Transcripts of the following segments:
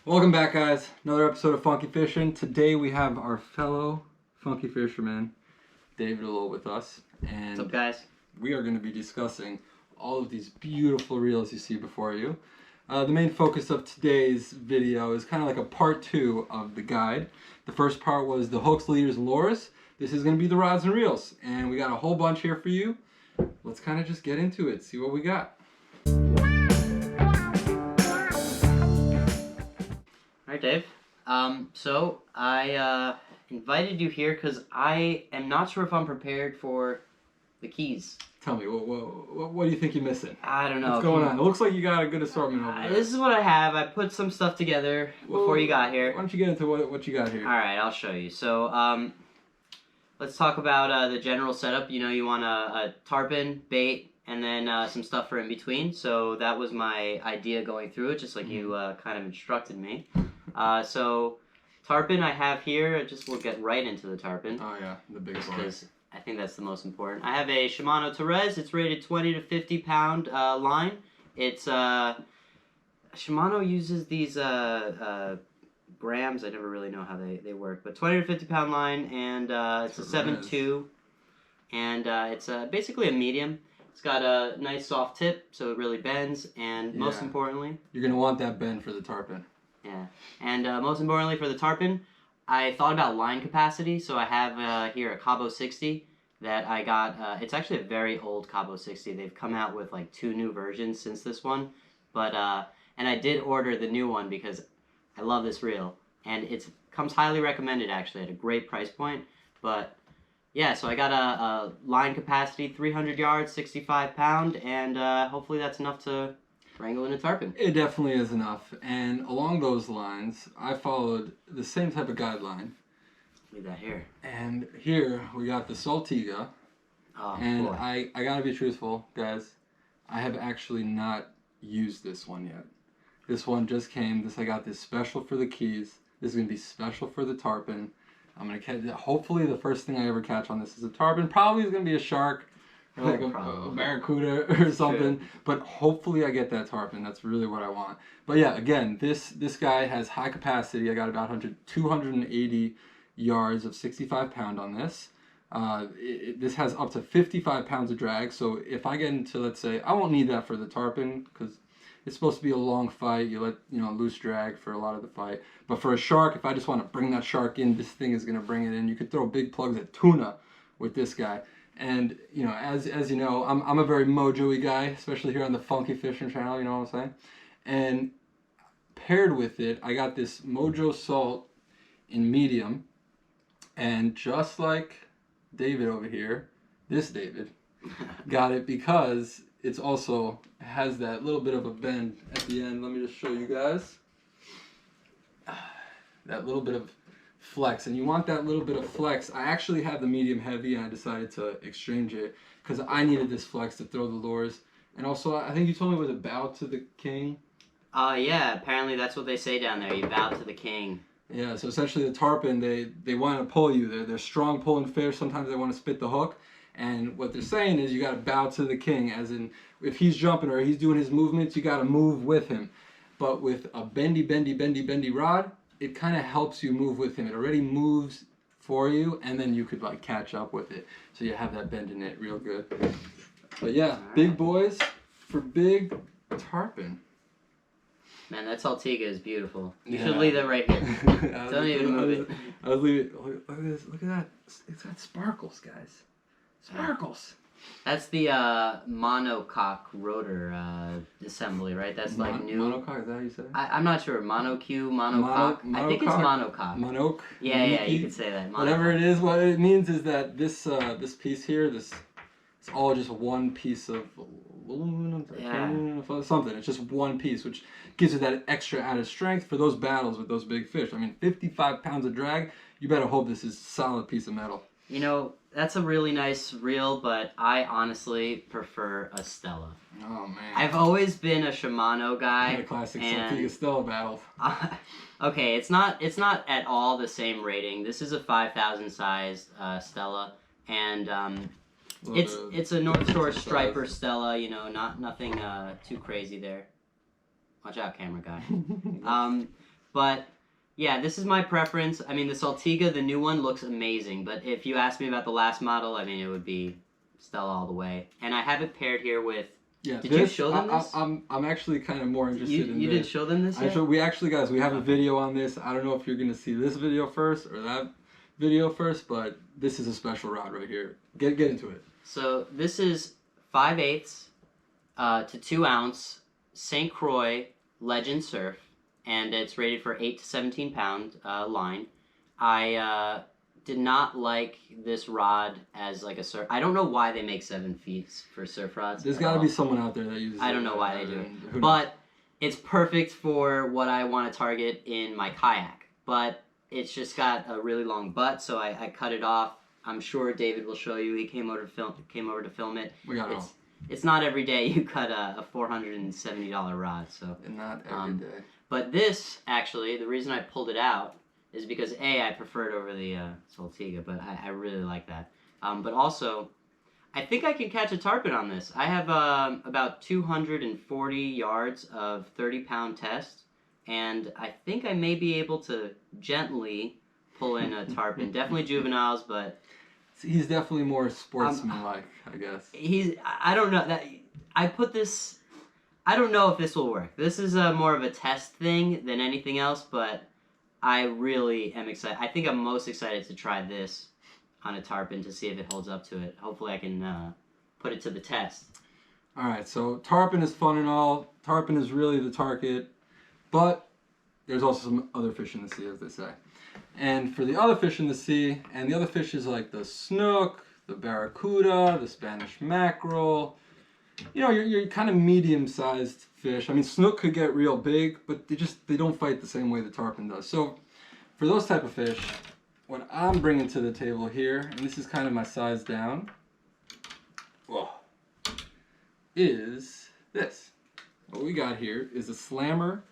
Welcome back, guys. Another episode of Funky Fishing. Today we have our fellow funky fisherman, David Lowe, with us. And what's up, guys? We are going to be discussing all of these beautiful reels you see before you. The main focus of today's video is kind of like a part 2 of the guide. The first part was the hooks, leaders, and lures. This is going to be the rods and reels. And we got a whole bunch here for you. Let's kind of just get into it, see what we got. All right, Dave. So I invited you here because I am not sure if I'm prepared for the keys. Tell me, what do you think you're missing? I don't know. What's going on? It looks like you got a good assortment over there. This is what I have. I put some stuff together before you got here. Why don't you get into what you got here? All right, I'll show you. So let's talk about the general setup. You know, you want a tarpon, bait, and then some stuff for in between. So that was my idea going through it, just like you kind of instructed me. So tarpon I have here. We'll get right into the tarpon. Oh yeah, the big one. Because I think that's the most important. I have a Shimano Torres. It's rated 20 to 50 pound line. It's Shimano uses these grams. I never really know how they work, but 20 to 50 pound line, and it's a 7.2, and it's basically a medium. It's got a nice soft tip, so it really bends, and most importantly, you're gonna want that bend for the tarpon. Yeah, and most importantly for the tarpon, I thought about line capacity, so I have here a Cabo 60 that I got. It's actually a very old Cabo 60. They've come out with like 2 new versions since this one, but and I did order the new one because I love this reel, and it comes highly recommended actually at a great price point. But yeah, so I got a line capacity 300 yards, 65 pound, and hopefully that's enough to wrangle in a tarpon. It definitely is enough, and along those lines, I followed the same type of guideline. Leave that here. And here we got the Saltiga, and boy. I gotta be truthful, guys. I have actually not used this one yet. This one just came. I got this special for the keys. This is gonna be special for the tarpon. I'm gonna catch. Hopefully, the first thing I ever catch on this is a tarpon. Probably is gonna be a shark. Or like a barracuda or something, but hopefully I get that tarpon. That's really what I want. But yeah, again, this guy has high capacity. I got about 280 yards of 65 pound on this. This has up to 55 pounds of drag. So if I get into, let's say, I won't need that for the tarpon because it's supposed to be a long fight. You let loose drag for a lot of the fight. But for a shark, if I just want to bring that shark in, this thing is gonna bring it in. You could throw big plugs at tuna with this guy. And, as you know, I'm a very mojo-y guy, especially here on the Funky Fishing channel, you know what I'm saying? And paired with it, I got this Mojo Salt in medium. And just like David over here, this David, got it because it's also has that little bit of a bend at the end. Let me just show you guys. That little bit of flex, and you want that little bit of flex. I actually had the medium heavy and I decided to exchange it because I needed this flex to throw the lures. And also, I think you told me it was a bow to the king. Yeah, apparently that's what they say down there. You bow to the king. Yeah, so essentially the tarpon, they want to pull you. They're strong pulling fish. Sometimes they want to spit the hook. And what they're saying is you got to bow to the king, as in if he's jumping or he's doing his movements, you got to move with him. But with a bendy rod, it kind of helps you move with him. It already moves for you, and then you could like catch up with it. So you have that bend in it real good. But yeah, big boys for big tarpon. Man, that Saltiga is beautiful. You should leave that right here. Don't even move it. I was leaving. Look at this. Look at that. It's got sparkles, guys. Sparkles. That's the monocoque rotor assembly, right? That's like new. Monocoque, is that how you say it? I'm not sure. Monocoque, monocoque. I think it's monocoque. Monocoque. Yeah, you could say that. Monocoque. Whatever it is, what it means is that this piece here, it's all just one piece of aluminum, something. It's just one piece, which gives you that extra added strength for those battles with those big fish. I mean, 55 pounds of drag. You better hope this is a solid piece of metal. You know, that's a really nice reel, but I honestly prefer a Stella. Oh, man. I've always been a Shimano guy. A classic Saltiga Stella battle. Okay, it's not at all the same rating. This is a 5,000 sized Stella, and it's a North Shore striper Stella. You know, nothing too crazy there. Watch out, camera guy. But yeah, this is my preference. I mean, the Saltiga, the new one, looks amazing. But if you ask me about the last model, I mean, it would be Stella all the way. And I have it paired here with. Yeah, Did you show them this? I'm actually kind of more interested in this. You didn't show them this yet? We actually, guys, we have a video on this. I don't know if you're going to see this video first or that video first, but this is a special rod right here. Get into it. So this is 5/8 to 2 ounce St. Croix Legend Surf, and it's rated for 8 to 17 pound line. I did not like this rod as like a surf. I don't know why they make 7 feet for surf rods. There's got to be someone out there that uses it. I don't know why they do it. But it's perfect for what I want to target in my kayak. But it's just got a really long butt, so I cut it off. I'm sure David will show you. He came over to film it. We got it all. It's not every day you cut a $470 rod. So. And not every day. But this, actually, the reason I pulled it out is because I prefer it over the Saltiga, but I really like that. But also, I think I can catch a tarpon on this. I have about 240 yards of 30-pound test, and I think I may be able to gently pull in a tarpon. Definitely juveniles, but he's definitely more sportsman-like, I guess. I don't know that I put this. I don't know if this will work. This is more of a test thing than anything else, but I really am excited. I think I'm most excited to try this on a tarpon to see if it holds up to it. Hopefully I can put it to the test. All right, so tarpon is fun and all. Tarpon is really the target, but there's also some other fish in the sea, as they say. And for the other fish in the sea, and the other fish is like the snook, the barracuda, the Spanish mackerel, you know, you're kind of medium-sized fish. I mean, snook could get real big, but they don't fight the same way the tarpon does. So for those type of fish, what I'm bringing to the table here, and this is kind of my size down, is this. What we got here is a Slammer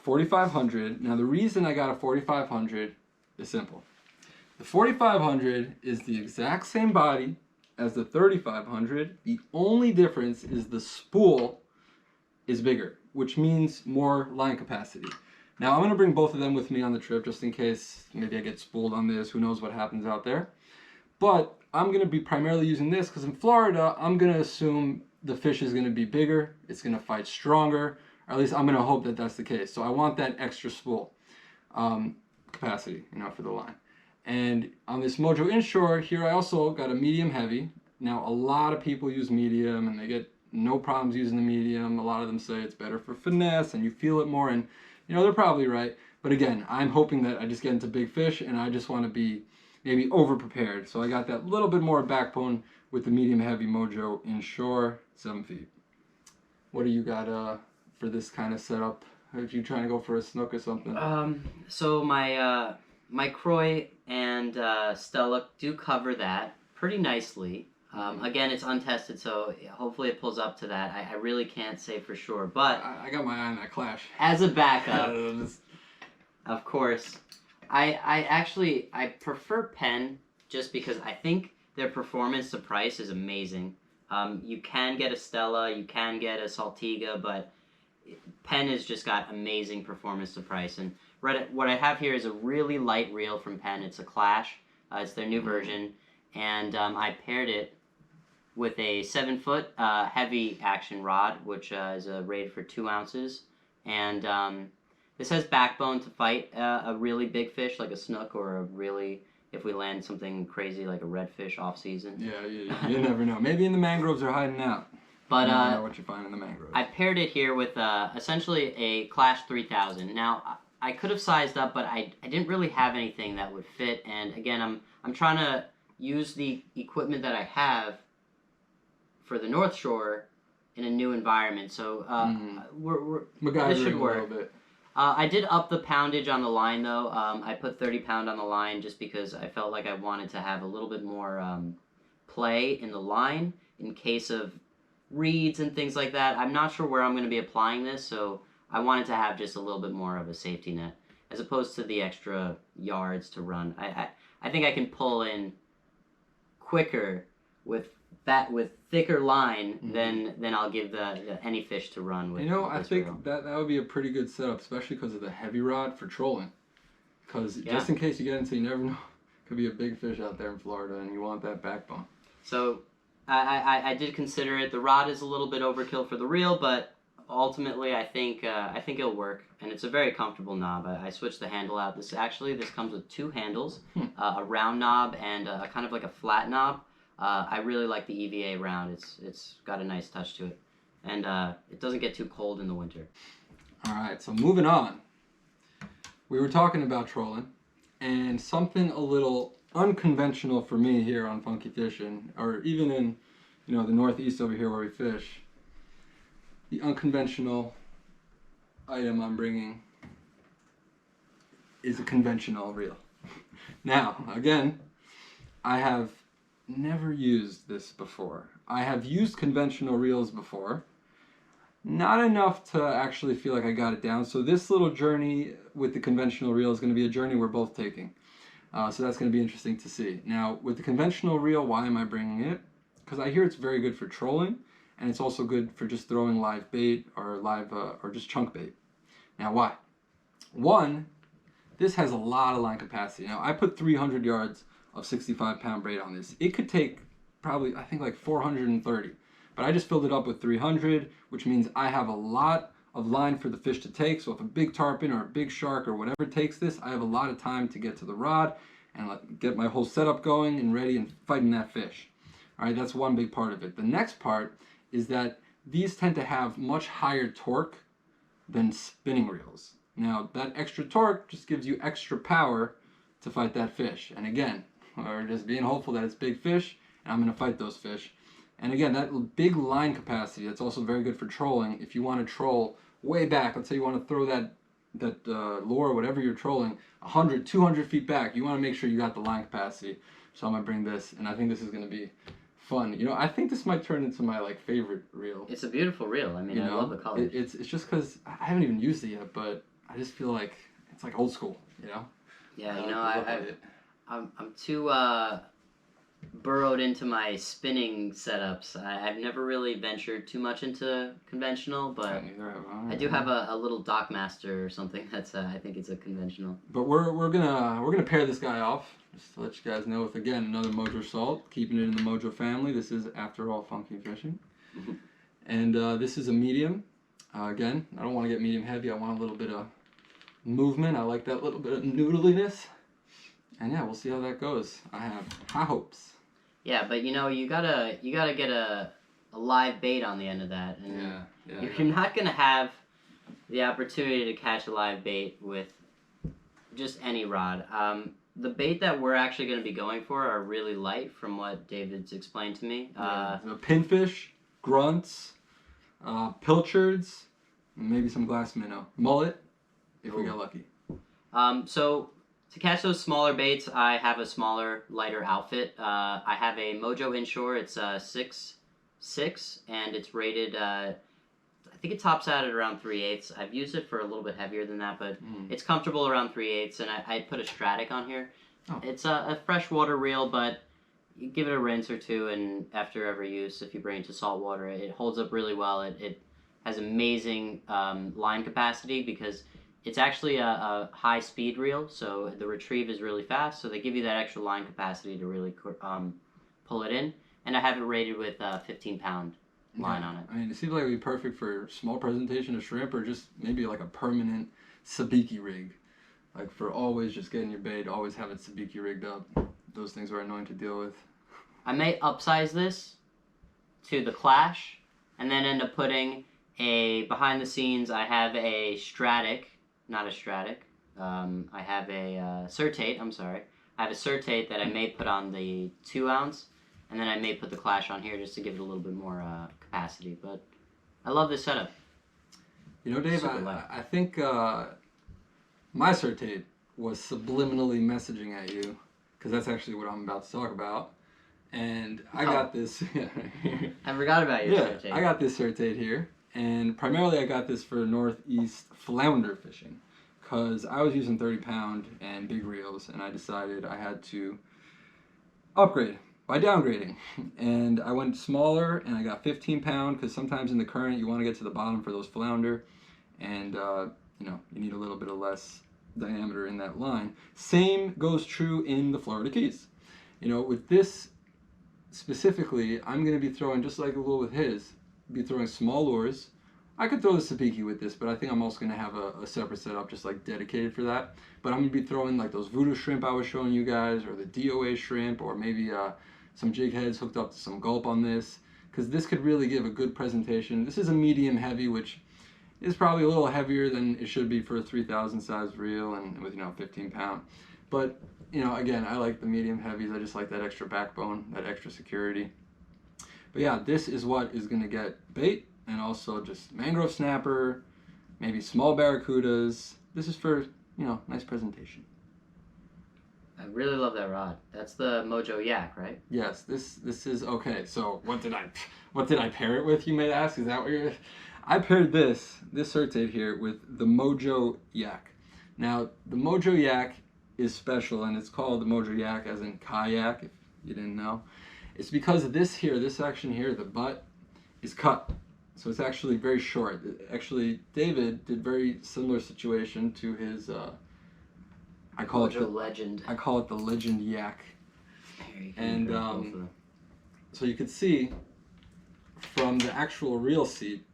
4500. Now the reason I got a 4500 is simple. The 4500 is the exact same body as the 3500. The only difference is the spool is bigger, which means more line capacity. Now I'm going to bring both of them with me on the trip just in case maybe I get spooled on this. Who knows what happens out there. But I'm going to be primarily using this because in Florida, I'm going to assume the fish is going to be bigger. It's going to fight stronger. Or at least I'm going to hope that that's the case. So I want that extra spool capacity, you know, for the line. And on this Mojo Inshore, here I also got a medium heavy. Now, a lot of people use medium, and they get no problems using the medium. A lot of them say it's better for finesse, and you feel it more, and, you know, they're probably right. But again, I'm hoping that I just get into big fish, and I just want to be maybe over-prepared. So I got that little bit more backbone with the medium heavy Mojo Inshore, 7 feet. What do you got for this kind of setup? Are you trying to go for a snook or something? So my Croix and Stella do cover that pretty nicely. Again, it's untested, so hopefully it pulls up to that. I really can't say for sure, but I got my eye on that Clash. As a backup, of course, I prefer Penn just because I think their performance to price is amazing. You can get a Stella, you can get a Saltiga, but Penn has just got amazing performance to price. And what I have here is a really light reel from Penn. It's a Clash. It's their new version. And I paired it with a 7-foot heavy action rod, which is rated for 2 ounces. And this has backbone to fight a really big fish like a snook or a really, if we land something crazy like a redfish off season. Yeah, you never know. Maybe in the mangroves they're hiding out. But you never know what you find in the mangroves. I paired it here with essentially a Clash 3000. Now, I could have sized up, but I didn't really have anything that would fit. And again, I'm trying to use the equipment that I have for the North Shore in a new environment. So this should work. A little bit. I did up the poundage on the line, though. I put 30 pound on the line just because I felt like I wanted to have a little bit more play in the line in case of reeds and things like that. I'm not sure where I'm going to be applying this, so I wanted to have just a little bit more of a safety net as opposed to the extra yards to run. I think I can pull in quicker with thicker line, then I'll give the any fish to run with. I think that would be a pretty good setup, especially because of the heavy rod for trolling. Because just in case you get into, you never know, could be a big fish out there in Florida, and you want that backbone. So I did consider it. The rod is a little bit overkill for the reel, but ultimately I think it'll work, and it's a very comfortable knob. I switched the handle out. This comes with 2 handles, a round knob and a kind of like a flat knob. I really like the EVA round. It's got a nice touch to it, and it doesn't get too cold in the winter. All right, so moving on. We were talking about trolling, and something a little unconventional for me here on Funky Fishing, or even in the Northeast over here where we fish. The unconventional item I'm bringing is a conventional reel. Now, again, I have never used this before. I have used conventional reels before. Not enough to actually feel like I got it down. So this little journey with the conventional reel is going to be a journey we're both taking. So that's going to be interesting to see. Now, with the conventional reel, why am I bringing it? Because I hear it's very good for trolling, and it's also good for just throwing live bait or or just chunk bait. Now, why? One, this has a lot of line capacity. Now, I put 300 yards of 65-pound braid on this. It could take probably, I think, like 430. But I just filled it up with 300, which means I have a lot of line for the fish to take. So if a big tarpon or a big shark or whatever takes this, I have a lot of time to get to the rod and get my whole setup going and ready and fighting that fish. All right, that's one big part of it. The next part is that these tend to have much higher torque than spinning reels. Now, that extra torque just gives you extra power to fight that fish. And again, we're just being hopeful that it's big fish, and I'm going to fight those fish. And again, that big line capacity, that's also very good for trolling. If you want to troll way back, let's say you want to throw that lure, whatever you're trolling, 100, 200 feet back, you want to make sure you got the line capacity. So I'm going to bring this, and I think this is going to be fun. I think this might turn into my favorite reel. It's a beautiful reel. I mean, I love the colors. It's just because I haven't even used it yet, but I just feel like it's like old school, Yeah, I'm too burrowed into my spinning setups. I've never really ventured too much into conventional, but I do have a little Dockmaster or something that's I think it's a conventional. But we're gonna pair this guy off just to let you guys know with again another Mojo Salt, keeping it in the Mojo family. This is after all Funky Fishing, and this is a medium. Again, I don't want to get medium heavy. I want a little bit of movement. I like that little bit of noodliness. And yeah, we'll see how that goes. I have high hopes. Yeah, but you gotta get a live bait on the end of that, and you're not gonna have the opportunity to catch a live bait with just any rod. The bait that we're actually gonna be going for are really light, from what David's explained to me. Pinfish, grunts, pilchards, maybe some glass minnow, mullet, if we get lucky. So. To catch those smaller baits, I have a smaller, lighter outfit. I have a Mojo inshore. It's 6'6", and it's rated, I think it tops out at around 3/8. I've used it for a little bit heavier than that, but it's comfortable around 3/8, and I put a Stratic on here. Oh. It's a freshwater reel, but you give it a rinse or two, and after every use, if you bring it to salt water, it holds up really well. It has amazing line capacity because it's actually a high-speed reel, so the retrieve is really fast, so they give you that extra line capacity to really pull it in. And I have it rated with 15-pound line on it. I mean, it seems like it would be perfect for small presentation of shrimp or just maybe like a permanent sabiki rig. Like for always just getting your bait, always have it sabiki rigged up. Those things are annoying to deal with. I may upsize this to the Clash and then end up putting a, behind the scenes, I have a Stratic. Not a Stratic. I have a Certate. I'm sorry. I have a Certate that I may put on the 2-ounce, and then I may put the Clash on here just to give it a little bit more capacity. But I love this setup. Dave, I think my Certate was subliminally messaging at you, because that's actually what I'm about to talk about. And I got this. I forgot about your Certate. I got this Certate here. And primarily I got this for Northeast flounder fishing because I was using 30-pound and big reels, and I decided I had to upgrade by downgrading. And I went smaller and I got 15 pound because sometimes in the current you want to get to the bottom for those flounder, and you know, you need a little bit of less diameter in that line. Same goes true in the Florida Keys. You know, with this specifically, I'm going to be throwing, just like a little with his, be throwing small lures. I could throw the sabiki with this, but I think I'm also going to have a separate setup just like dedicated for that. But I'm going to be throwing like those voodoo shrimp I was showing you guys, or the DOA shrimp, or maybe some jig heads hooked up to some gulp on this, because this could really give a good presentation. This is a medium heavy, which is probably a little heavier than it should be for a 3,000 size reel and with, you know, 15 pound. But, you know, again, I like the medium heavies. I just like that extra backbone, that extra security. But yeah, this is what is going to get bait, and also just mangrove snapper, maybe small barracudas. This is for, you know, nice presentation. I really love that rod. That's the Mojo Yak, right? Yes, this is okay. So what did I pair it with, you may ask? Is that what you're... I paired this Surtate here with the Mojo Yak. Now, the Mojo Yak is special, and it's called the Mojo Yak as in kayak, if you didn't know. It's because of this here, this section here, the butt is cut. So it's actually very short. Actually, David did very similar situation to his, I call it the Legend. I call it the Legend Yak. And so you could see from the actual reel seat,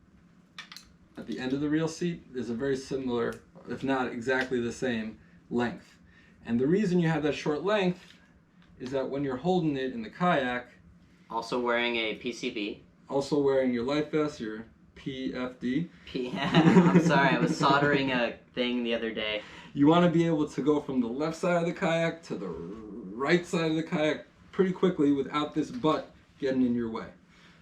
at the end of the reel seat, there's a very similar, if not exactly the same, length. And the reason you have that short length is that when you're holding it in the kayak, also wearing a PCB, also wearing your life vest, your PFD. I'm sorry, I was soldering a thing the other day. You want to be able to go from the left side of the kayak to the right side of the kayak pretty quickly without this butt getting in your way.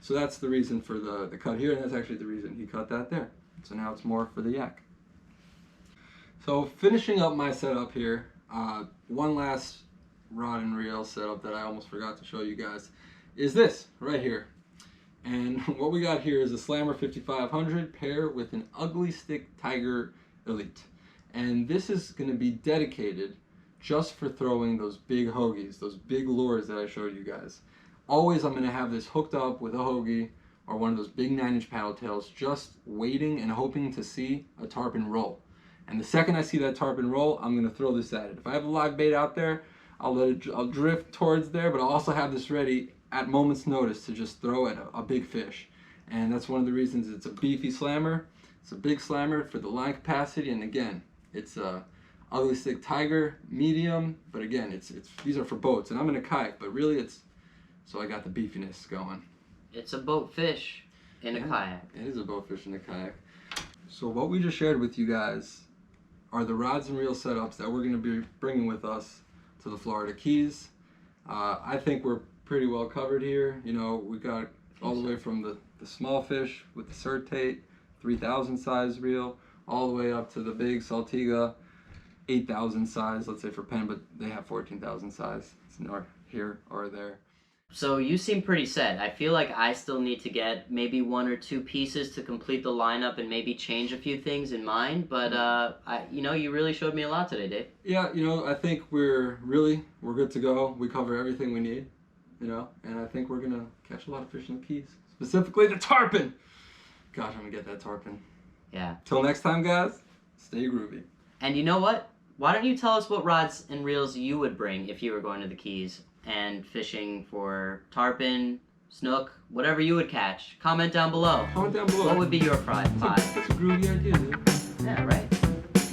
So that's the reason for the cut here, and that's actually the reason he cut that there. So now it's more for the yak. So finishing up my setup here, one last rod and reel setup that I almost forgot to show you guys is this right here. And what we got here is a Slammer 5500 pair with an Ugly Stick Tiger Elite. And this is going to be dedicated just for throwing those big hoagies, those big lures that I showed you guys. Always I'm going to have this hooked up with a hoagie or one of those big 9-inch paddle tails, just waiting and hoping to see a tarpon roll. And the second I see that tarpon roll, I'm going to throw this at it. If I have a live bait out there, I'll drift towards there, but I'll also have this ready at moment's notice to just throw at a big fish. And that's one of the reasons it's a beefy slammer. It's a big slammer for the line capacity, and again, it's a Ugly Stick Tiger medium, but again, these are for boats, and I'm in a kayak, but really it's, so I got the beefiness going. It's a boat fish in a kayak. It is a boat fish in a kayak. So what we just shared with you guys are the rods and reel setups that we're going to be bringing with us to the Florida Keys. I think we're pretty well covered here. You know, we got all the way from the small fish with the Surtate 3,000 size reel, all the way up to the big Saltiga 8,000 size, let's say for Penn, but they have 14,000 size. It's nor here or there. So you seem pretty set. I feel like I still need to get maybe 1 or 2 pieces to complete the lineup and maybe change a few things in mine. But you know, you really showed me a lot today, Dave. Yeah, you know, I think we're good to go. We cover everything we need, you know, and I think we're gonna catch a lot of fish in the Keys, specifically the tarpon. Gosh, I'm gonna get that tarpon. Yeah. Till next time, guys. Stay groovy. And you know what? Why don't you tell us what rods and reels you would bring if you were going to the Keys and fishing for tarpon, snook, whatever you would catch? Comment down below. Comment down below. What would be your five? That's a groovy idea, dude. Yeah, right.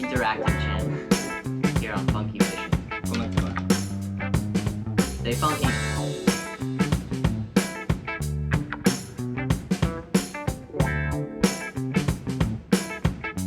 Interactive channel here on Funky Fishing. Till next time. Stay funky.